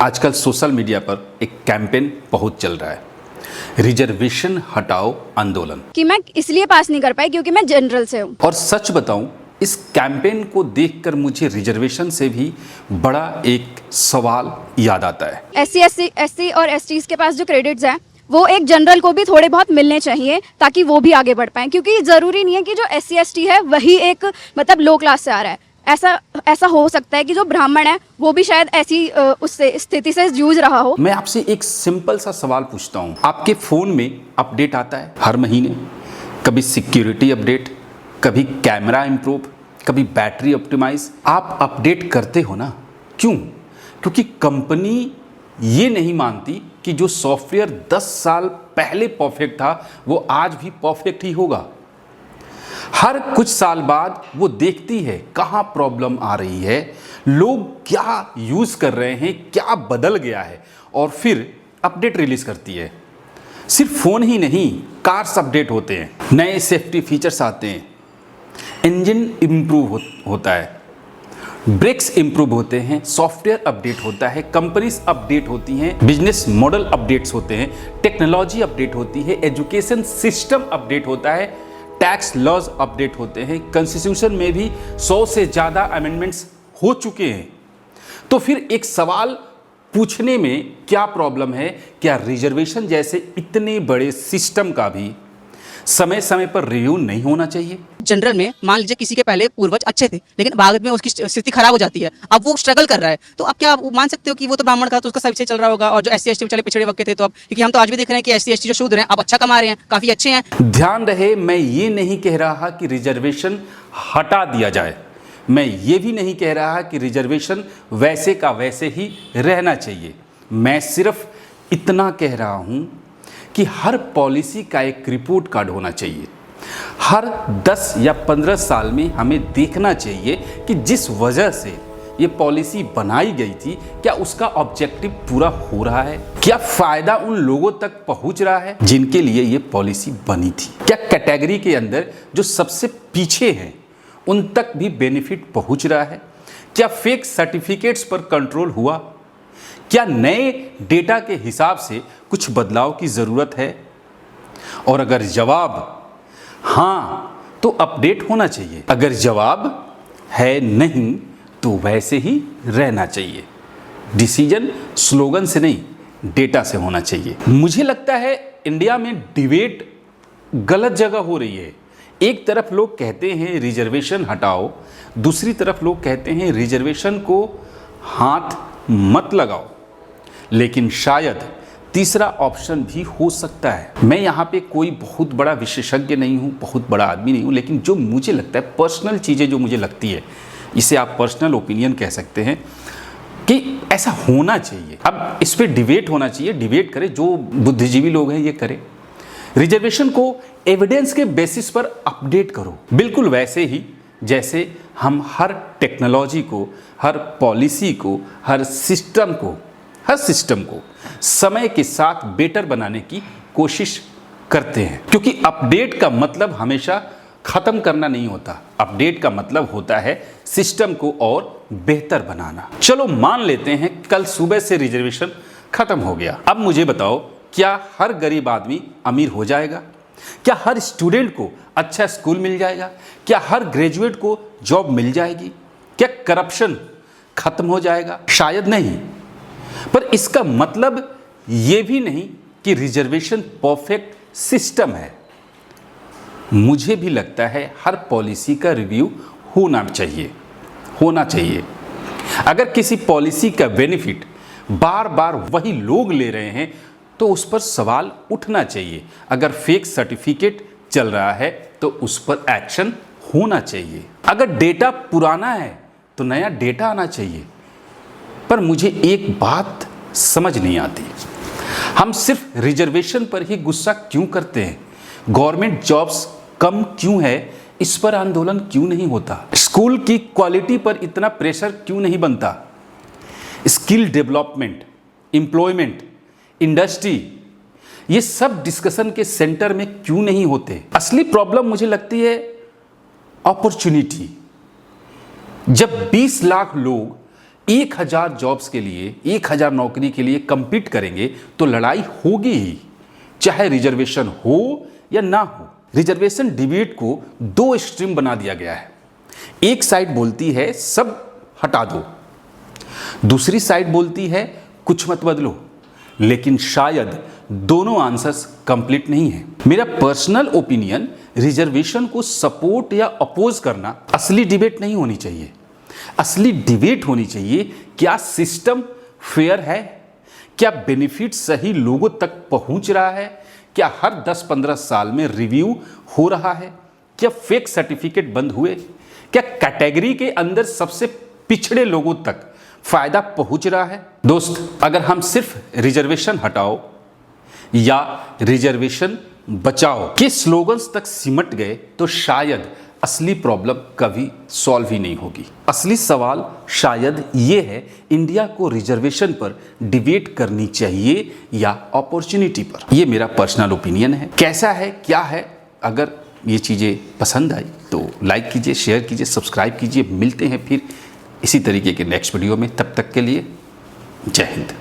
आजकल social media पर एक कैंपेन बहुत चल रहा है, रिजर्वेशन हटाओ आंदोलन। कि मैं इसलिए पास नहीं कर पाई क्योंकि मैं जनरल से हूँ। और सच बताऊं, इस कैंपेन को देखकर मुझे रिजर्वेशन से भी बड़ा एक सवाल याद आता है। एससी और एसटीज के पास जो क्रेडिट्स हैं वो एक जनरल को भी थोड़े बहुत मिलने चाहिए ताकि वो भी आगे बढ़ पाएं, क्योंकि जरूरी नहीं है कि जो एससी एसटी है वही एक मतलब लो क्लास से आ रहा है। ऐसा हो सकता है कि जो ब्राह्मण है वो भी शायद ऐसी उससे स्थिति से जूझ रहा हो। मैं आपसे एक सिंपल सा सवाल पूछता हूं, आपके फोन में अपडेट आता है हर महीने? कभी सिक्योरिटी अपडेट, कभी कैमरा इंप्रूव, कभी बैटरी ऑप्टिमाइज। आप अपडेट करते हो ना, क्यों? क्योंकि कंपनी ये नहीं मानती कि जो सॉफ्टवेयर 10 साल पहले परफेक्ट था वो आज भी परफेक्ट ही होगा। हर कुछ साल बाद वो देखती है कहाँ प्रॉब्लम आ रही है, लोग क्या यूज कर रहे हैं, क्या बदल गया है, और फिर अपडेट रिलीज करती है। सिर्फ फोन ही नहीं, कार्स अपडेट होते हैं, नए सेफ्टी फीचर्स आते हैं, इंजन इंप्रूव होता है, ब्रेक्स इंप्रूव होते हैं, सॉफ्टवेयर अपडेट होता है, कंपनीज अपडेट होती हैं, बिजनेस मॉडल अपडेट्स होते हैं, टेक्नोलॉजी अपडेट होती है, एजुकेशन सिस्टम अपडेट होता है, टैक्स लॉज अपडेट होते हैं, कॉन्स्टिट्यूशन में भी 100 से ज़्यादा अमेंडमेंट्स हो चुके हैं। तो फिर एक सवाल पूछने में क्या प्रॉब्लम है? क्या रिजर्वेशन जैसे इतने बड़े सिस्टम का भी समय समय पर रिव्यू नहीं होना चाहिए? जनरल में मान लीजिए किसी के पहले पूर्वज अच्छे थे लेकिन बाद में उसकी स्थिति खराब हो जाती है, अब वो स्ट्रगल कर रहा है, तो अब क्या आप मान सकते हो कि वो तो ब्राह्मण का तो उसका सब सही चल रहा होगा, और जो एससी एसटी बेचारे पिछड़े वक्त के थे, तो अब क्योंकि हम तो आज भी देख रहे हैं कि एससी एसटी जो शूद्र हैं अब अच्छा कमा रहे हैं, काफी अच्छे हैं। ध्यान रहे, मैं ये नहीं कह रहा कि रिजर्वेशन हटा दिया जाए, मैं ये भी नहीं कह रहा कि रिजर्वेशन वैसे का वैसे ही रहना चाहिए। मैं सिर्फ इतना कह रहा हूं कि हर पॉलिसी का एक रिपोर्ट कार्ड होना चाहिए। हर 10 या 15 साल में हमें देखना चाहिए कि जिस वजह से ये पॉलिसी बनाई गई थी, क्या उसका ऑब्जेक्टिव पूरा हो रहा है? क्या फायदा उन लोगों तक पहुंच रहा है जिनके लिए ये पॉलिसी बनी थी? क्या कैटेगरी के अंदर जो सबसे पीछे हैं उन तक भी बेनिफिट पहुंच रहा है? क्या फेक सर्टिफिकेट्स पर कंट्रोल हुआ? क्या नए डेटा के हिसाब से कुछ बदलाव की जरूरत है? और अगर जवाब हाँ तो अपडेट होना चाहिए, अगर जवाब है नहीं तो वैसे ही रहना चाहिए। डिसीजन स्लोगन से नहीं, डेटा से होना चाहिए। मुझे लगता है इंडिया में डिबेट गलत जगह हो रही है। एक तरफ लोग कहते हैं रिजर्वेशन हटाओ, दूसरी तरफ लोग कहते हैं रिजर्वेशन को हाथ मत लगाओ, लेकिन शायद तीसरा ऑप्शन भी हो सकता है। मैं यहाँ पे कोई बहुत बड़ा विशेषज्ञ नहीं हूँ, बहुत बड़ा आदमी नहीं हूँ, लेकिन जो मुझे लगता है, पर्सनल चीज़ें जो मुझे लगती है, इसे आप पर्सनल ओपिनियन कह सकते हैं कि ऐसा होना चाहिए। अब इस पर डिबेट होना चाहिए, डिबेट करें, जो बुद्धिजीवी लोग हैं ये करें। रिजर्वेशन को एविडेंस के बेसिस पर अपडेट करो, बिल्कुल वैसे ही जैसे हम हर टेक्नोलॉजी को, हर पॉलिसी को, हर सिस्टम को समय के साथ बेटर बनाने की कोशिश करते हैं। क्योंकि अपडेट का मतलब हमेशा खत्म करना नहीं होता, अपडेट का मतलब होता है सिस्टम को और बेहतर बनाना। चलो मान लेते हैं कल सुबह से रिजर्वेशन खत्म हो गया। अब मुझे बताओ, क्या हर गरीब आदमी अमीर हो जाएगा? क्या हर स्टूडेंट को अच्छा स्कूल मिल जाएगा? क्या हर ग्रेजुएट को जॉब मिल जाएगी? क्या करप्शन खत्म हो जाएगा? शायद नहीं। पर इसका मतलब ये भी नहीं कि रिजर्वेशन परफेक्ट सिस्टम है। मुझे भी लगता है हर पॉलिसी का रिव्यू होना चाहिए। अगर किसी पॉलिसी का बेनिफिट बार बार वही लोग ले रहे हैं तो उस पर सवाल उठना चाहिए। अगर फेक सर्टिफिकेट चल रहा है तो उस पर एक्शन होना चाहिए। अगर डेटा पुराना है तो नया डेटा आना चाहिए। पर मुझे एक बात समझ नहीं आती, हम सिर्फ रिजर्वेशन पर ही गुस्सा क्यों करते हैं? गवर्नमेंट जॉब्स कम क्यों है, इस पर आंदोलन क्यों नहीं होता? स्कूल की क्वालिटी पर इतना प्रेशर क्यों नहीं बनता? स्किल डेवलपमेंट, एम्प्लॉयमेंट, इंडस्ट्री, ये सब डिस्कशन के सेंटर में क्यों नहीं होते? असली प्रॉब्लम मुझे लगती है अपॉर्चुनिटी। जब 20 लाख लोग 1000 जॉब्स के लिए, 1000 नौकरी के लिए compete करेंगे तो लड़ाई होगी ही, चाहे रिजर्वेशन हो या ना हो। रिजर्वेशन डिबेट को 2 एक्सट्रीम बना दिया गया है। एक साइड बोलती है सब हटा दो, दूसरी साइड बोलती है कुछ मत बदलो। लेकिन शायद दोनों आंसर्स कंप्लीट नहीं है। मेरा पर्सनल ओपिनियन, रिजर्वेशन को सपोर्ट या अपोज करना असली डिबेट नहीं होनी चाहिए। असली डिबेट होनी चाहिए क्या सिस्टम फेयर है, क्या बेनिफिट सही लोगों तक पहुंच रहा है, क्या हर 10-15 साल में रिव्यू हो रहा है, क्या फेक सर्टिफिकेट बंद हुए, क्या कैटेगरी के अंदर सबसे पिछड़े लोगों तक फायदा पहुंच रहा है। दोस्त, अगर हम सिर्फ रिजर्वेशन हटाओ या रिजर्वेशन बचाओ के स्लोगन्स तक सिमट गए तो शायद असली प्रॉब्लम कभी सॉल्व ही नहीं होगी। असली सवाल शायद ये है, इंडिया को रिजर्वेशन पर डिबेट करनी चाहिए या अपॉर्चुनिटी पर। ये मेरा पर्सनल ओपिनियन है। कैसा है, क्या है, अगर ये चीज़ें पसंद आई तो लाइक कीजिए, शेयर कीजिए, सब्सक्राइब कीजिए। मिलते हैं फिर इसी तरीके के नेक्स्ट वीडियो में। तब तक के लिए जय हिंद।